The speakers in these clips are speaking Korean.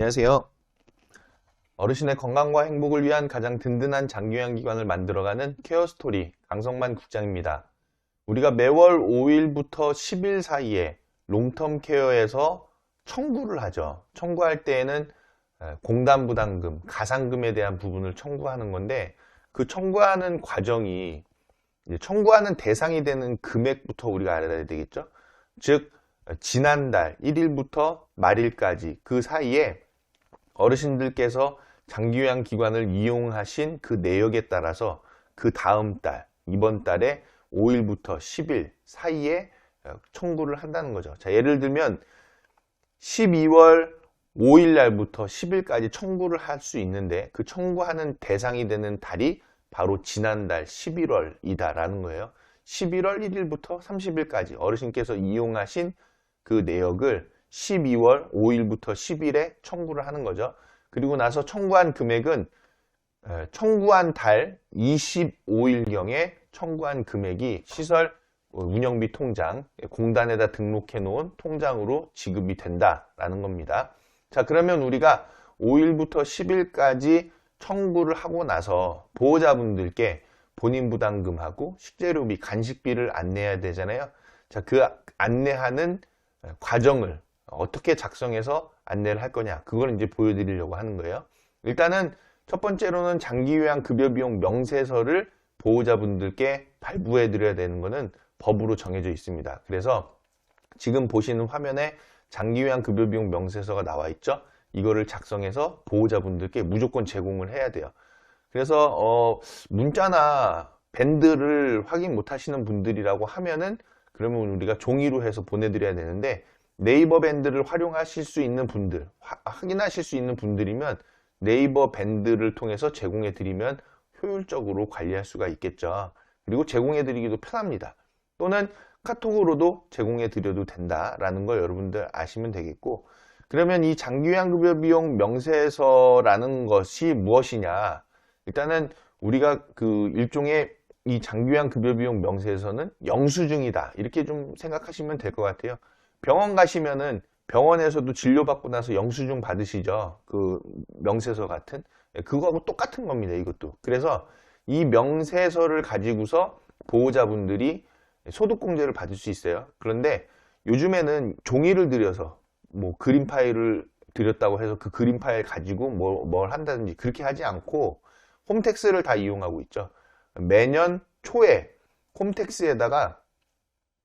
안녕하세요. 어르신의 건강과 행복을 위한 가장 든든한 장기요양기관을 만들어가는 케어스토리 강성만 국장입니다. 우리가 매월 5일부터 10일 사이에 롱텀 케어에서 청구를 하죠. 청구할 때에는 공단부담금, 가상금에 대한 부분을 청구하는 건데 그 청구하는 과정이 청구하는 대상이 되는 금액부터 우리가 알아야 되겠죠. 즉 지난달 1일부터 말일까지 그 사이에 어르신들께서 장기요양기관을 이용하신 그 내역에 따라서 그 다음 달, 이번 달에 5일부터 10일 사이에 청구를 한다는 거죠. 자, 예를 들면 12월 5일 날부터 10일까지 청구를 할 수 있는데 그 청구하는 대상이 되는 달이 바로 지난달 11월이다라는 거예요. 11월 1일부터 30일까지 어르신께서 이용하신 그 내역을 12월 5일부터 10일에 청구를 하는 거죠. 그리고 나서 청구한 금액은 청구한 달 25일경에 청구한 금액이 시설 운영비 통장, 공단에다 등록해 놓은 통장으로 지급이 된다라는 겁니다. 자, 그러면 우리가 5일부터 10일까지 청구를 하고 나서 보호자분들께 본인 부담금하고 식재료비, 간식비를 안내해야 되잖아요. 자, 그 안내하는 과정을 어떻게 작성해서 안내를 할 거냐, 그걸 이제 보여드리려고 하는 거예요. 일단은 첫 번째로는 장기요양 급여비용 명세서를 보호자분들께 발부해 드려야 되는 것은 법으로 정해져 있습니다. 그래서 지금 보시는 화면에 장기요양 급여비용 명세서가 나와 있죠. 이거를 작성해서 보호자분들께 무조건 제공을 해야 돼요. 그래서 문자나 밴드를 확인 못 하시는 분들이라고 하면은 그러면 우리가 종이로 해서 보내드려야 되는데, 네이버 밴드를 활용하실 수 있는 분들, 확인하실 수 있는 분들이면 네이버 밴드를 통해서 제공해 드리면 효율적으로 관리할 수가 있겠죠. 그리고 제공해 드리기도 편합니다. 또는 카톡으로도 제공해 드려도 된다라는 걸 여러분들 아시면 되겠고, 그러면 이 장기요양급여비용 명세서라는 것이 무엇이냐? 일단은 우리가 그 일종의 이 장기요양급여비용 명세서는 영수증이다, 이렇게 좀 생각하시면 될 것 같아요. 병원 가시면은 병원에서도 진료받고 나서 영수증 받으시죠. 그 명세서 같은. 그거하고 똑같은 겁니다, 이것도. 그래서 이 명세서를 가지고서 보호자분들이 소득공제를 받을 수 있어요. 그런데 요즘에는 종이를 들여서 뭐 그림 파일을 드렸다고 해서 그 그림 파일 가지고 뭘 한다든지 그렇게 하지 않고 홈택스를 다 이용하고 있죠. 매년 초에 홈택스에다가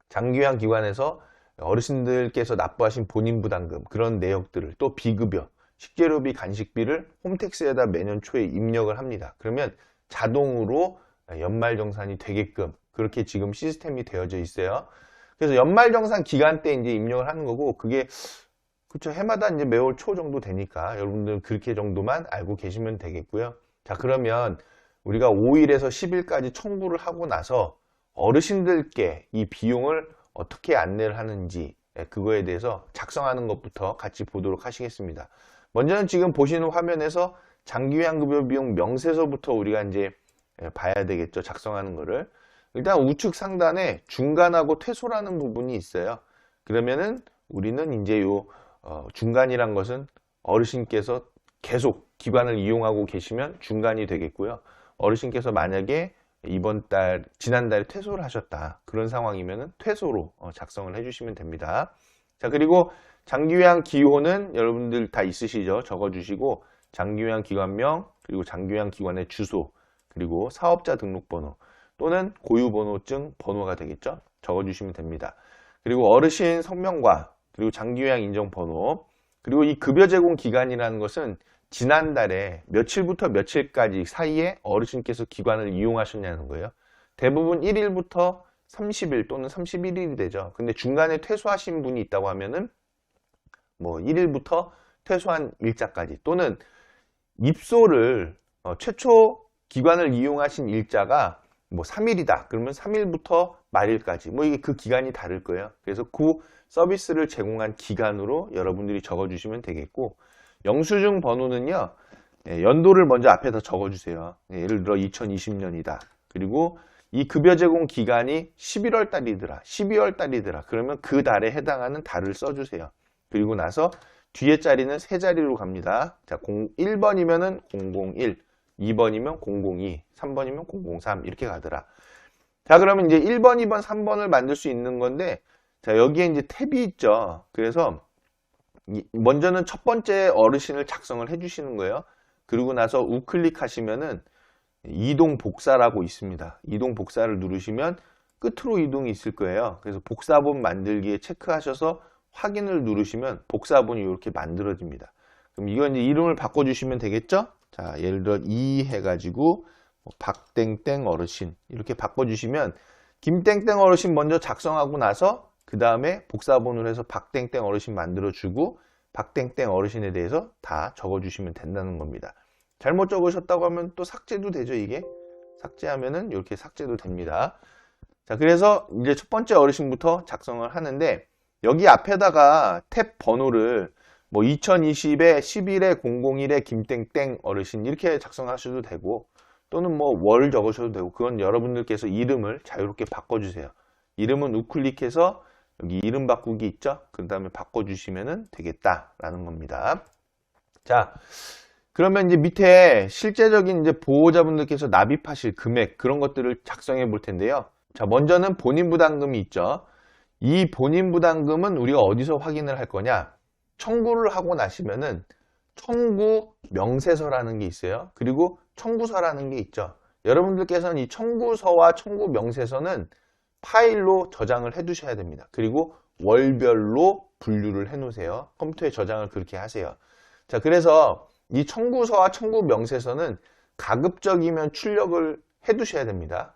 장기요양기관에서 어르신들께서 납부하신 본인 부담금, 그런 내역들을, 또 비급여, 식재료비, 간식비를 홈택스에다 매년 초에 입력을 합니다. 그러면 자동으로 연말정산이 되게끔 그렇게 지금 시스템이 되어져 있어요. 그래서 연말정산 기간 때 이제 입력을 하는 거고, 그게 그쵸, 해마다 이제 매월 초 정도 되니까 여러분들은 그렇게 정도만 알고 계시면 되겠고요. 자, 그러면 우리가 5일에서 10일까지 청구를 하고 나서 어르신들께 이 비용을 어떻게 안내를 하는지, 그거에 대해서 작성하는 것부터 같이 보도록 하시겠습니다. 먼저는 지금 보시는 화면에서 장기요양급여비용 명세서부터 우리가 이제 봐야 되겠죠. 작성하는 거를. 일단 우측 상단에 중간하고 퇴소라는 부분이 있어요. 그러면은 우리는 이제 요 중간이란 것은 어르신께서 계속 기관을 이용하고 계시면 중간이 되겠고요. 어르신께서 만약에 지난달에 퇴소를 하셨다, 그런 상황이면 퇴소로 작성을 해주시면 됩니다. 자, 그리고 장기요양 기호는 여러분들 다 있으시죠? 적어주시고, 장기요양 기관명, 그리고 장기요양 기관의 주소, 그리고 사업자 등록번호 또는 고유번호증 번호가 되겠죠? 적어주시면 됩니다. 그리고 어르신 성명과 그리고 장기요양 인정번호, 그리고 이 급여 제공 기간이라는 것은 지난달에 며칠부터 며칠까지 사이에 어르신께서 기관을 이용하셨냐는 거예요. 대부분 1일부터 30일 또는 31일이 되죠. 근데 중간에 퇴소하신 분이 있다고 하면은 뭐 1일부터 퇴소한 일자까지, 또는 입소를 최초 기관을 이용하신 일자가 뭐 3일이다. 그러면 3일부터 말일까지, 뭐 이게 그 기간이 다를 거예요. 그래서 그 서비스를 제공한 기간으로 여러분들이 적어주시면 되겠고, 영수증 번호는요, 연도를 먼저 앞에다 적어주세요. 예를 들어 2020년이다. 그리고 이 급여 제공 기간이 11월 달이더라, 12월 달이더라. 그러면 그 달에 해당하는 달을 써주세요. 그리고 나서 뒤에 자리는 세 자리로 갑니다. 자, 1번이면은 001, 2번이면 002, 3번이면 003 이렇게 가더라. 자, 그러면 이제 1번, 2번, 3번을 만들 수 있는 건데, 자, 여기에 이제 탭이 있죠. 그래서 먼저는 첫 번째 어르신을 작성을 해주시는 거예요. 그리고 나서 우클릭 하시면은 이동 복사라고 있습니다. 이동 복사를 누르시면 끝으로 이동이 있을 거예요. 그래서 복사본 만들기에 체크하셔서 확인을 누르시면 복사본이 이렇게 만들어집니다. 그럼 이건 이제 이름을 바꿔주시면 되겠죠? 자, 예를 들어 이 해가지고 박땡땡 어르신 이렇게 바꿔주시면 김땡땡 어르신 먼저 작성하고 나서 그 다음에 복사본을 해서 박땡땡 어르신 만들어주고 박땡땡 어르신에 대해서 다 적어주시면 된다는 겁니다. 잘못 적으셨다고 하면 또 삭제도 되죠. 이게 삭제하면은 이렇게 삭제도 됩니다. 자, 그래서 이제 첫 번째 어르신부터 작성을 하는데 여기 앞에다가 탭 번호를 뭐 2020에 11에 001에 김땡땡 어르신 이렇게 작성하셔도 되고 또는 뭐 월 적으셔도 되고 그건 여러분들께서 이름을 자유롭게 바꿔주세요. 이름은 우클릭해서 여기 이름 바꾸기 있죠? 그 다음에 바꿔주시면 되겠다라는 겁니다. 자, 그러면 이제 밑에 실제적인 이제 보호자분들께서 납입하실 금액 그런 것들을 작성해 볼 텐데요. 자, 먼저는 본인부담금이 있죠. 이 본인부담금은 우리가 어디서 확인을 할 거냐? 청구를 하고 나시면은 청구 명세서라는 게 있어요. 그리고 청구서라는 게 있죠. 여러분들께서는 이 청구서와 청구 명세서는 파일로 저장을 해 두셔야 됩니다. 그리고 월별로 분류를 해 놓으세요. 컴퓨터에 저장을 그렇게 하세요. 자, 그래서 이 청구서와 청구 명세서는 가급적이면 출력을 해 두셔야 됩니다.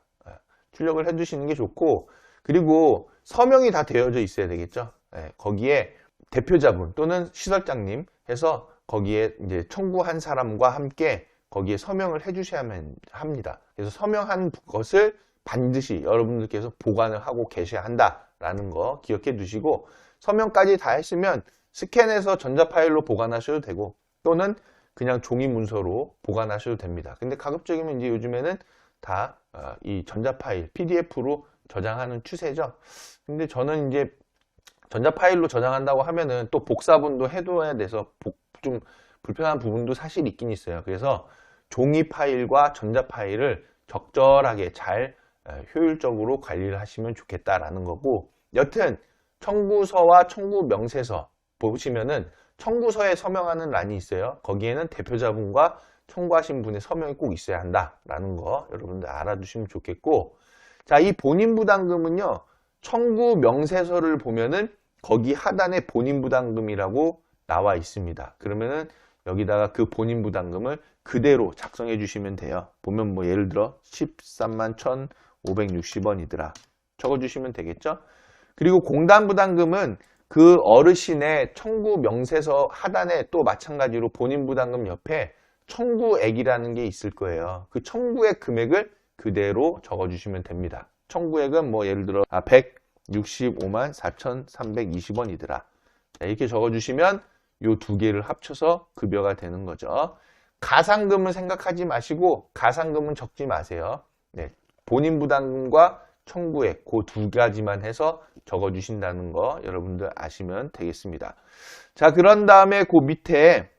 출력을 해 두시는 게 좋고 그리고 서명이 다 되어져 있어야 되겠죠. 거기에 대표자분 또는 시설장님 해서 거기에 이제 청구한 사람과 함께 거기에 서명을 해 주셔야만 합니다. 그래서 서명한 것을 반드시 여러분들께서 보관을 하고 계셔야 한다라는 거 기억해 두시고 서명까지 다 했으면 스캔해서 전자파일로 보관하셔도 되고 또는 그냥 종이 문서로 보관하셔도 됩니다. 근데 가급적이면 이제 요즘에는 다 이 전자파일, PDF로 저장하는 추세죠. 근데 저는 이제 전자파일로 저장한다고 하면은 또 복사본도 해둬야 돼서 좀 불편한 부분도 사실 있긴 있어요. 그래서 종이 파일과 전자 파일을 적절하게 잘 효율적으로 관리를 하시면 좋겠다라는 거고 여튼 청구서와 청구 명세서 보시면은 청구서에 서명하는 란이 있어요. 거기에는 대표자분과 청구하신 분의 서명이 꼭 있어야 한다라는 거 여러분들 알아두시면 좋겠고 자, 이 본인부담금은요. 청구 명세서를 보면은 거기 하단에 본인부담금이라고 나와 있습니다. 그러면은 여기다가 그 본인부담금을 그대로 작성해 주시면 돼요. 보면 뭐 예를 들어 13만 1,560원이더라. 적어 주시면 되겠죠? 그리고 공단부담금은 그 어르신의 청구 명세서 하단에 또 마찬가지로 본인부담금 옆에 청구액이라는 게 있을 거예요. 그 청구액 금액을 그대로 적어 주시면 됩니다. 청구액은 뭐 예를 들어 165만 4,320원이더라. 이렇게 적어 주시면 이 두 개를 합쳐서 급여가 되는 거죠. 가상금은 생각하지 마시고 가상금은 적지 마세요. 네, 본인 부담금과 청구액 그 두 가지만 해서 적어 주신다는 거 여러분들 아시면 되겠습니다. 자, 그런 다음에 그 밑에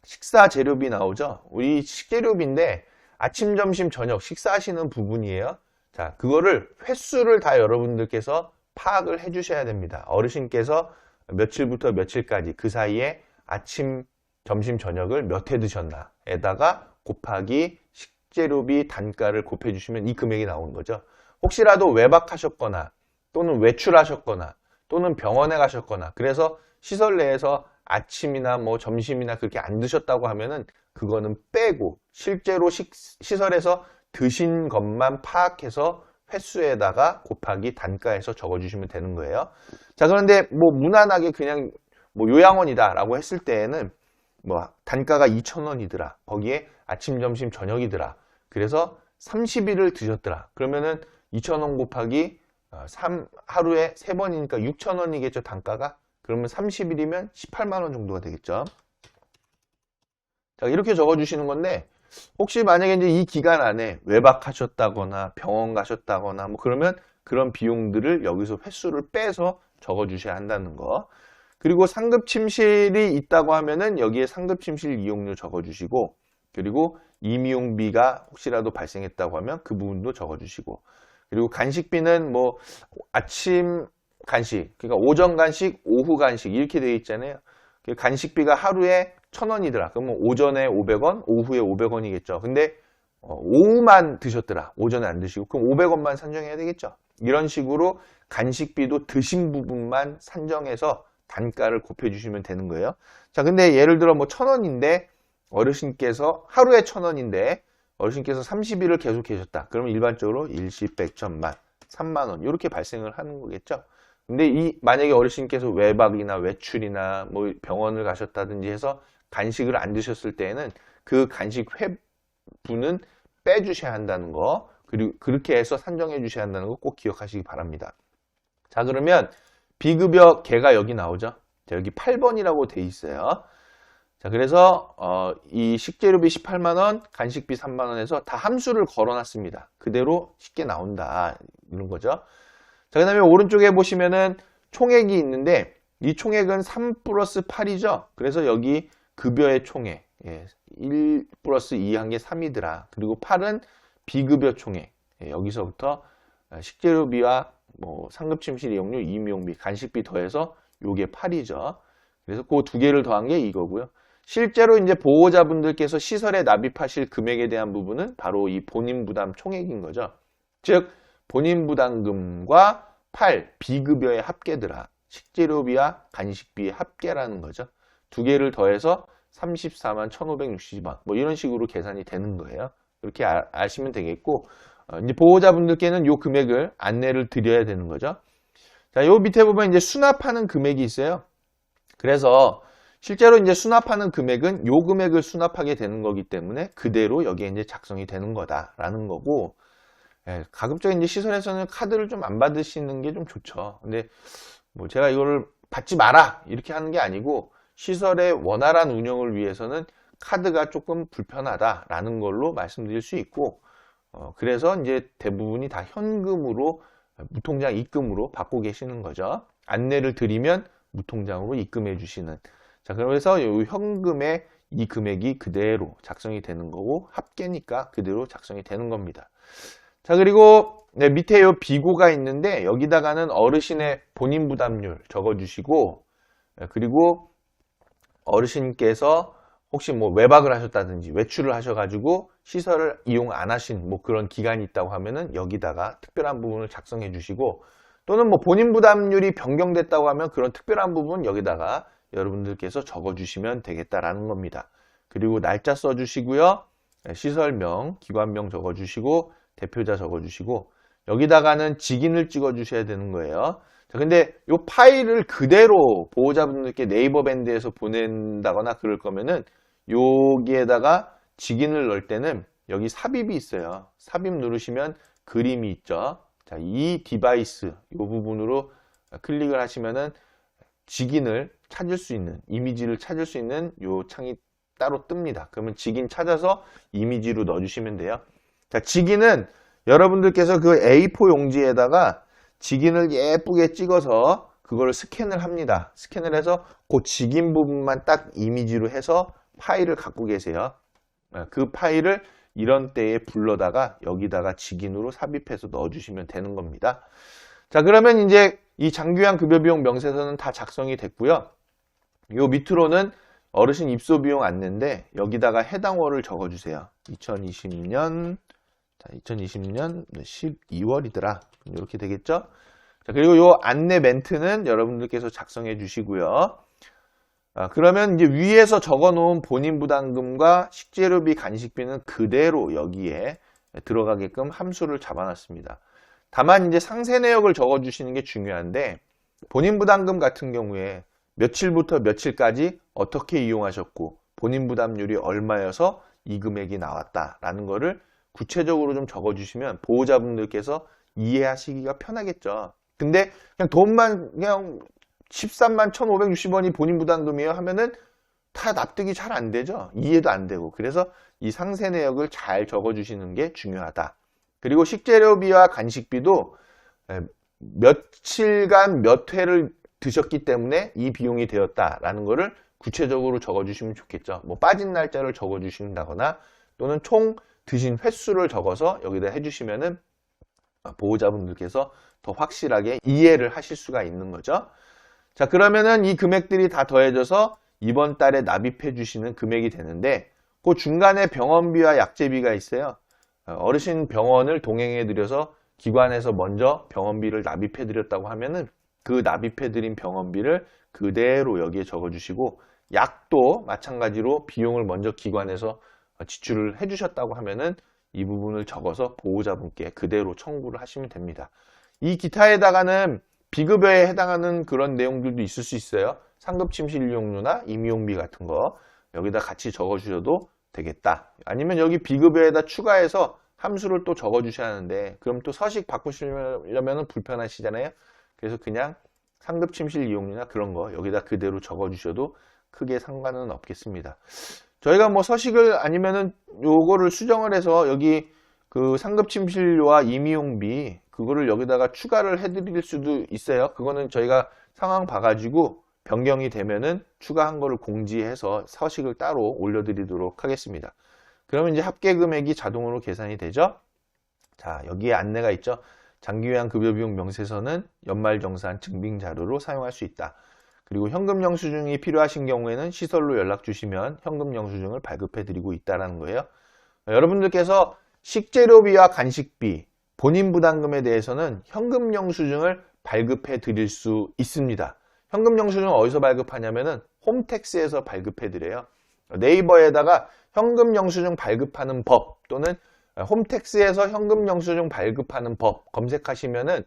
식사 재료비 나오죠. 우리 식재료비인데 아침, 점심, 저녁 식사하시는 부분이에요. 자, 그거를 횟수를 다 여러분들께서 파악을 해 주셔야 됩니다. 어르신께서 며칠부터 며칠까지 그 사이에 아침, 점심, 저녁을 몇 회 드셨나 에다가 곱하기 식재료비 단가를 곱해 주시면 이 금액이 나오는 거죠. 혹시라도 외박하셨거나 또는 외출하셨거나 또는 병원에 가셨거나 그래서 시설 내에서 아침이나 뭐 점심이나 그렇게 안 드셨다고 하면은 그거는 빼고 실제로 시설에서 드신 것만 파악해서 횟수에다가 곱하기 단가에서 적어주시면 되는 거예요. 자, 그런데 뭐 무난하게 그냥 뭐 요양원이다 라고 했을 때에는 뭐 단가가 2,000원이더라. 거기에 아침, 점심, 저녁이더라. 그래서 30일을 드셨더라. 그러면은 2,000원 곱하기 하루에 3번이니까 6,000원이겠죠, 단가가. 그러면 30일이면 18만 원 정도가 되겠죠. 자, 이렇게 적어주시는 건데 혹시 만약에 이제 이 기간 안에 외박하셨다거나 병원 가셨다거나 뭐 그러면 그런 비용들을 여기서 횟수를 빼서 적어주셔야 한다는 거. 그리고 상급 침실이 있다고 하면은 여기에 상급 침실 이용료 적어주시고, 그리고 임용비가 혹시라도 발생했다고 하면 그 부분도 적어주시고, 그리고 간식비는 뭐 아침 간식, 그러니까 오전 간식, 오후 간식 이렇게 되어 있잖아요. 간식비가 하루에 1,000원이더라. 그러면 오전에 500원, 오후에 500원이겠죠. 근데 오후만 드셨더라. 오전에 안 드시고. 그럼 500원만 산정해야 되겠죠. 이런 식으로 간식비도 드신 부분만 산정해서 단가를 곱해주시면 되는 거예요. 자, 근데 예를 들어 뭐 1,000원인데 어르신께서 하루에 1,000원인데 어르신께서 30일을 계속 계셨다. 그러면 일반적으로 일시, 백천만, 3만 원 이렇게 발생을 하는 거겠죠. 근데 만약에 어르신께서 외박이나 외출이나 뭐 병원을 가셨다든지 해서 간식을 안 드셨을 때에는 그 간식 회분은 빼주셔야 한다는 거, 그리고 그렇게 해서 산정해 주셔야 한다는 거 꼭 기억하시기 바랍니다. 자, 그러면 비급여 개가 여기 나오죠. 자, 여기 8번이라고 돼 있어요. 자, 그래서 이 식재료비 18만원, 간식비 3만원에서 다 함수를 걸어놨습니다. 그대로 쉽게 나온다 이런 거죠. 자, 그 다음에 오른쪽에 보시면은 총액이 있는데 이 총액은 3 플러스 8이죠. 그래서 여기 급여의 총액, 1 플러스 2 한 게 3이더라. 그리고 8은 비급여 총액, 여기서부터 식재료비와 뭐 상급침실 이용료, 임용비, 간식비 더해서 요게 8이죠. 그래서 그 두 개를 더한 게 이거고요. 실제로 이제 보호자분들께서 시설에 납입하실 금액에 대한 부분은 바로 이 본인 부담 총액인 거죠. 즉 본인 부담금과 8 비급여의 합계더라. 식재료비와 간식비의 합계라는 거죠. 두 개를 더해서 34만 1,560원 뭐 이런 식으로 계산이 되는 거예요. 이렇게 아시면 되겠고, 이제 보호자분들께는 요 금액을 안내를 드려야 되는 거죠. 자, 요 밑에 보면 이제 수납하는 금액이 있어요. 그래서 실제로 이제 수납하는 금액은 요 금액을 수납하게 되는 거기 때문에 그대로 여기에 이제 작성이 되는 거다라는 거고, 가급적 이제 시설에서는 카드를 좀 안 받으시는 게 좀 좋죠. 근데 뭐 제가 이거를 받지 마라 이렇게 하는 게 아니고 시설의 원활한 운영을 위해서는 카드가 조금 불편하다라는 걸로 말씀드릴 수 있고, 그래서 이제 대부분이 다 현금으로 무통장 입금으로 받고 계시는 거죠. 안내를 드리면 무통장으로 입금해 주시는. 자, 그래서 이 현금의 이 금액이 그대로 작성이 되는 거고 합계니까 그대로 작성이 되는 겁니다. 자, 그리고 밑에 요 비고가 있는데 여기다가는 어르신의 본인 부담률 적어 주시고, 그리고 어르신께서 혹시 뭐 외박을 하셨다든지 외출을 하셔가지고 시설을 이용 안 하신 뭐 그런 기간이 있다고 하면은 여기다가 특별한 부분을 작성해 주시고, 또는 뭐 본인 부담률이 변경됐다고 하면 그런 특별한 부분 여기다가 여러분들께서 적어 주시면 되겠다라는 겁니다. 그리고 날짜 써 주시고요. 시설명, 기관명 적어 주시고 대표자 적어 주시고 여기다가는 직인을 찍어 주셔야 되는 거예요. 자, 근데 이 파일을 그대로 보호자분들께 네이버 밴드에서 보낸다거나 그럴 거면은 여기에다가 직인을 넣을 때는 여기 삽입이 있어요. 삽입 누르시면 그림이 있죠. 자, 이 디바이스 이 부분으로 클릭을 하시면은 직인을 찾을 수 있는, 이미지를 찾을 수 있는 요 창이 따로 뜹니다. 그러면 직인 찾아서 이미지로 넣어주시면 돼요. 자, 직인은 여러분들께서 그 A4 용지에다가 직인을 예쁘게 찍어서 그걸 스캔을 합니다. 스캔을 해서 그 직인 부분만 딱 이미지로 해서 파일을 갖고 계세요. 그 파일을 이런 때에 불러다가 여기다가 직인으로 삽입해서 넣어주시면 되는 겁니다. 자, 그러면 이제 이 장규양 급여비용 명세서는 다 작성이 됐고요. 요 밑으로는 어르신 입소비용 안내인데 여기다가 해당월을 적어주세요. 2020년 12월이더라. 이렇게 되겠죠? 자, 그리고 요 안내 멘트는 여러분들께서 작성해 주시고요. 그러면 이제 위에서 적어 놓은 본인 부담금과 식재료비, 간식비는 그대로 여기에 들어가게끔 함수를 잡아놨습니다. 다만 이제 상세 내역을 적어 주시는 게 중요한데, 본인 부담금 같은 경우에 며칠부터 며칠까지 어떻게 이용하셨고 본인 부담률이 얼마여서 이 금액이 나왔다라는 거를 구체적으로 좀 적어 주시면 보호자분들께서 이해하시기가 편하겠죠. 근데 그냥 돈만 그냥 13만 1,560원이 본인 부담금이에요 하면은 다 납득이 잘 안 되죠. 이해도 안 되고. 그래서 이 상세 내역을 잘 적어 주시는 게 중요하다. 그리고 식재료비와 간식비도 며칠간 몇 회를 드셨기 때문에 이 비용이 되었다라는 거를 구체적으로 적어주시면 좋겠죠. 뭐 빠진 날짜를 적어주신다거나 또는 총 드신 횟수를 적어서 여기다 해주시면은 보호자분들께서 더 확실하게 이해를 하실 수가 있는 거죠. 자, 그러면은 이 금액들이 다 더해져서 이번 달에 납입해 주시는 금액이 되는데 그 중간에 병원비와 약제비가 있어요. 어르신 병원을 동행해 드려서 기관에서 먼저 병원비를 납입해 드렸다고 하면은 그 납입해 드린 병원비를 그대로 여기에 적어 주시고 약도 마찬가지로 비용을 먼저 기관에서 지출을 해 주셨다고 하면은 이 부분을 적어서 보호자분께 그대로 청구를 하시면 됩니다. 이 기타에다가는 비급여에 해당하는 그런 내용들도 있을 수 있어요. 상급 침실 이용료나 임용비 같은 거 여기다 같이 적어 주셔도 되겠다. 아니면 여기 비급여에다 추가해서 함수를 또 적어 주셔야 하는데 그럼 또 서식 바꾸시려면 불편하시잖아요. 그래서 그냥 상급 침실 이용료나 그런 거 여기다 그대로 적어 주셔도 크게 상관은 없겠습니다. 저희가 뭐 서식을 아니면은 요거를 수정을 해서 여기 그 상급 침실료와 임의용비 그거를 여기다가 추가를 해드릴 수도 있어요. 그거는 저희가 상황 봐가지고 변경이 되면은 추가한 거를 공지해서 서식을 따로 올려드리도록 하겠습니다. 그러면 이제 합계 금액이 자동으로 계산이 되죠. 자, 여기에 안내가 있죠. 장기요양급여비용 명세서는 연말정산 증빙자료로 사용할 수 있다. 그리고 현금 영수증이 필요하신 경우에는 시설로 연락 주시면 현금 영수증을 발급해 드리고 있다는 거예요. 여러분들께서 식재료비와 간식비, 본인 부담금에 대해서는 현금 영수증을 발급해 드릴 수 있습니다. 현금 영수증을 어디서 발급하냐면은 홈택스에서 발급해 드려요. 네이버에다가 현금 영수증 발급하는 법 또는 홈택스에서 현금 영수증 발급하는 법 검색하시면은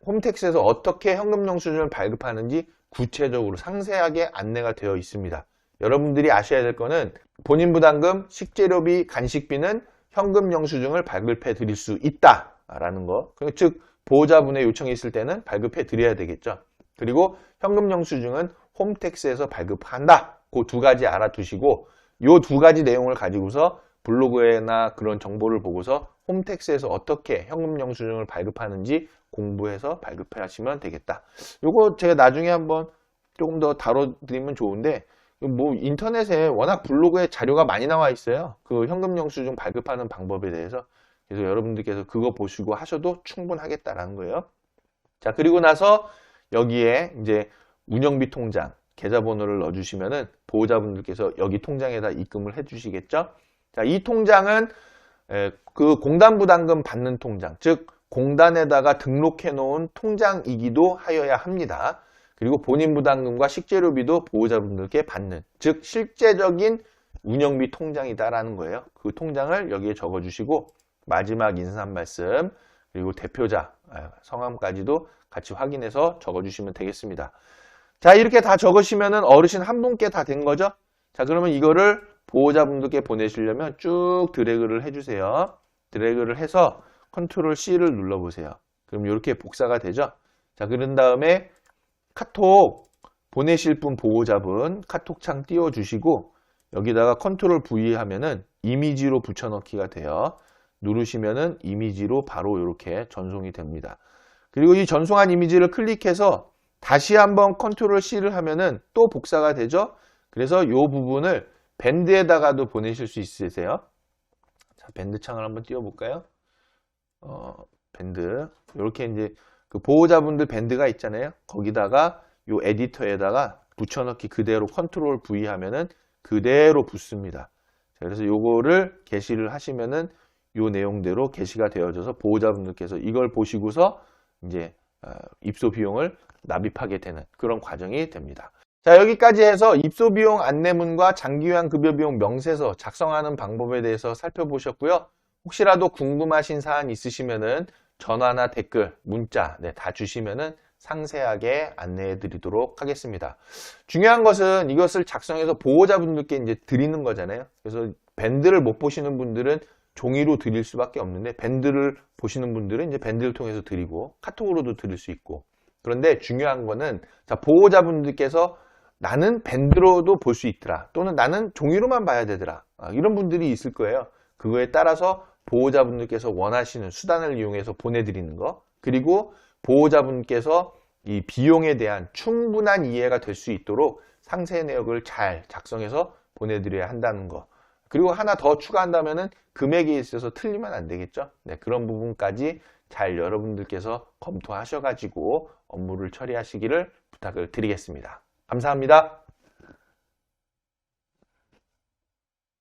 홈택스에서 어떻게 현금 영수증을 발급하는지 구체적으로 상세하게 안내가 되어 있습니다. 여러분들이 아셔야 될 거는 본인 부담금, 식재료비, 간식비는 현금 영수증을 발급해 드릴 수 있다라는 거. 즉 보호자분의 요청이 있을 때는 발급해 드려야 되겠죠. 그리고 현금 영수증은 홈택스에서 발급한다. 그 두 가지 알아두시고 이 두 가지 내용을 가지고서 블로그에나 그런 정보를 보고서 홈택스에서 어떻게 현금 영수증을 발급하는지 공부해서 발급해 하시면 되겠다. 요거 제가 나중에 한번 조금 더 다뤄드리면 좋은데 뭐 인터넷에 워낙 블로그에 자료가 많이 나와 있어요. 그 현금 영수증 발급하는 방법에 대해서. 그래서 여러분들께서 그거 보시고 하셔도 충분하겠다라는 거예요. 자, 그리고 나서 여기에 이제 운영비 통장 계좌번호를 넣어주시면은 보호자분들께서 여기 통장에다 입금을 해주시겠죠. 자, 이 통장은 그 공단 부담금 받는 통장, 즉 공단에다가 등록해 놓은 통장이기도 하여야 합니다. 그리고 본인 부담금과 식재료비도 보호자분들께 받는, 즉 실제적인 운영비 통장이다라는 거예요. 그 통장을 여기에 적어주시고 마지막 인사 한 말씀 그리고 대표자 성함까지도 같이 확인해서 적어주시면 되겠습니다. 자, 이렇게 다 적으시면은 어르신 한 분께 다 된 거죠. 자, 그러면 이거를 보호자분들께 보내시려면 쭉 드래그를 해주세요. 드래그를 해서 컨트롤 C를 눌러보세요. 그럼 이렇게 복사가 되죠. 자, 그런 다음에 카톡 보내실 분 보호자분 카톡창 띄워주시고 여기다가 컨트롤 V 하면은 이미지로 붙여넣기가 돼요. 누르시면은 이미지로 바로 이렇게 전송이 됩니다. 그리고 이 전송한 이미지를 클릭해서 다시 한번 컨트롤 C를 하면은 또 복사가 되죠. 그래서 이 부분을 밴드에다가도 보내실 수 있으세요. 자, 밴드 창을 한번 띄워볼까요? 밴드. 이렇게 이제 그 보호자분들 밴드가 있잖아요. 거기다가 이 에디터에다가 붙여넣기 그대로 컨트롤 V 하면은 그대로 붙습니다. 자, 그래서 요거를 게시를 하시면은 요 내용대로 게시가 되어져서 보호자분들께서 이걸 보시고서 이제 입소 비용을 납입하게 되는 그런 과정이 됩니다. 자, 여기까지 해서 입소 비용 안내문과 장기요양 급여 비용 명세서 작성하는 방법에 대해서 살펴보셨고요. 혹시라도 궁금하신 사안 있으시면은 전화나 댓글, 문자 다 주시면은 상세하게 안내해 드리도록 하겠습니다. 중요한 것은 이것을 작성해서 보호자분들께 이제 드리는 거잖아요. 그래서 밴드를 못 보시는 분들은 종이로 드릴 수밖에 없는데 밴드를 보시는 분들은 이제 밴드를 통해서 드리고 카톡으로도 드릴 수 있고. 그런데 중요한 거는 자, 보호자분들께서 나는 밴드로도 볼 수 있더라 또는 나는 종이로만 봐야 되더라 이런 분들이 있을 거예요. 그거에 따라서 보호자분들께서 원하시는 수단을 이용해서 보내드리는 거, 그리고 보호자분께서 이 비용에 대한 충분한 이해가 될 수 있도록 상세 내역을 잘 작성해서 보내드려야 한다는 거. 그리고 하나 더 추가한다면은 금액에 있어서 틀리면 안 되겠죠. 네, 그런 부분까지 잘 여러분들께서 검토하셔가지고 업무를 처리하시기를 부탁을 드리겠습니다. 감사합니다.